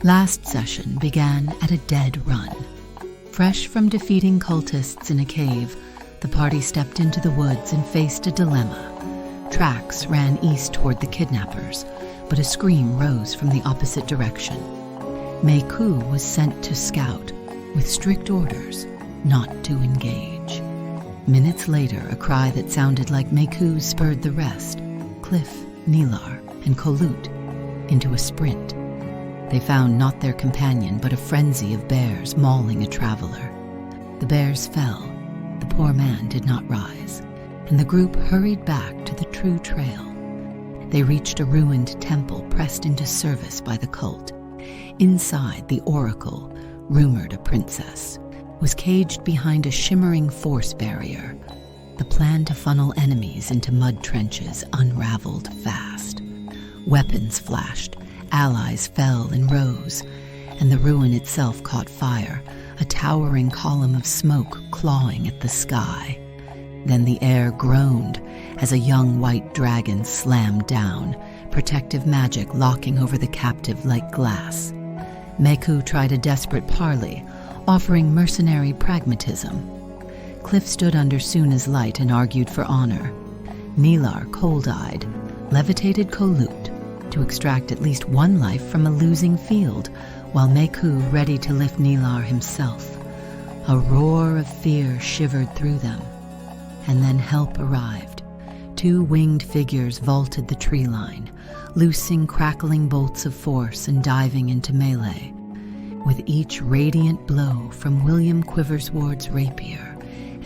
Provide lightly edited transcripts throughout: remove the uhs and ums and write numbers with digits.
Last session began at a dead run. Fresh from defeating cultists in a cave, the party stepped into the woods and faced a dilemma. Tracks ran east toward the kidnappers, but a scream rose from the opposite direction. Meiku was sent to scout, with strict orders not to engage. Minutes later, a cry that sounded like Meiku spurred the rest, Cliff, Nilar, and Kolut, into a sprint. They found not their companion, but a frenzy of bears mauling a traveler. The bears fell, the poor man did not rise, and the group hurried back to the true trail. They reached a ruined temple pressed into service by the cult. Inside, the oracle, rumored a princess, was caged behind a shimmering force barrier. The plan to funnel enemies into mud trenches unraveled fast. Weapons flashed, allies fell and rose, and the ruin itself caught fire, a towering column of smoke clawing at the sky. Then the air groaned as a young white dragon slammed down, protective magic locking over the captive like glass. Meiku tried a desperate parley, offering mercenary pragmatism. Cliff stood under Suna's light and argued for honor. Nilar, cold-eyed, levitated Kolut to extract at least one life from a losing field, while Meiku ready to lift Nilar himself. A roar of fear shivered through them. And then help arrived. 2 winged figures vaulted the tree line, loosing crackling bolts of force and diving into melee. With each radiant blow from William Quiversward's rapier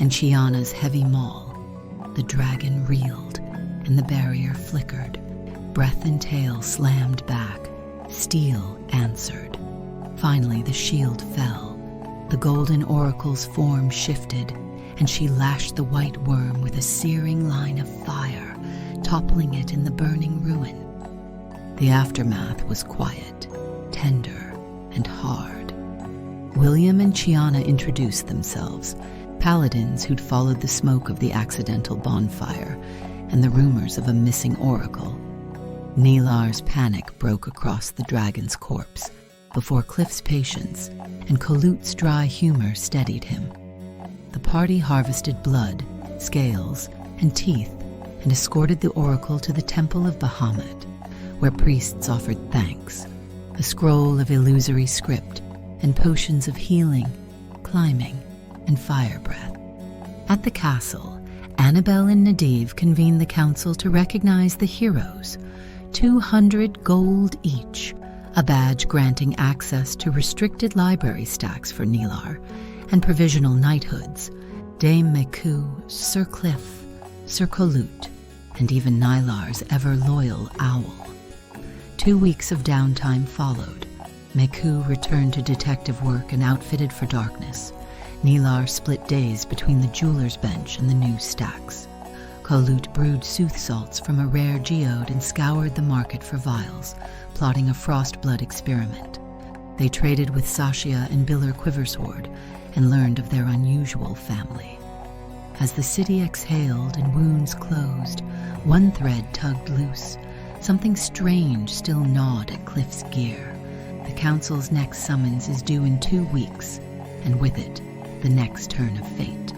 and Chiana's heavy maul, the dragon reeled and the barrier flickered. Breath and tail slammed back. Steel answered. Finally, the shield fell. The golden oracle's form shifted, and she lashed the white worm with a searing line of fire, toppling it in the burning ruin. The aftermath was quiet, tender, and hard. William and Chiana introduced themselves, paladins who'd followed the smoke of the accidental bonfire and the rumors of a missing oracle. Nilar's panic broke across the dragon's corpse before Cliff's patience and Kolut's dry humor steadied him. The party harvested blood, scales, and teeth and escorted the oracle to the Temple of Bahamut, where priests offered thanks, a scroll of illusory script, and potions of healing, climbing, and fire breath. At the castle, Annabelle and Nadiv convened the council to recognize the heroes, 200 gold each, a badge granting access to restricted library stacks for Nilar, and provisional knighthoods, Dame Meiku, Sir Cliff, Sir Kolut, and even Nilar's ever-loyal owl. 2 weeks of downtime followed. Meiku returned to detective work and outfitted for darkness. Nilar split days between the jeweler's bench and the new stacks. Kolut brewed sooth salts from a rare geode and scoured the market for vials, plotting a frostblood experiment. They traded with Sashia and Biller Quiversward and learned of their unusual family. As the city exhaled and wounds closed, one thread tugged loose. Something strange still gnawed at Cliff's gear. The council's next summons is due in 2 weeks, and with it, the next turn of fate.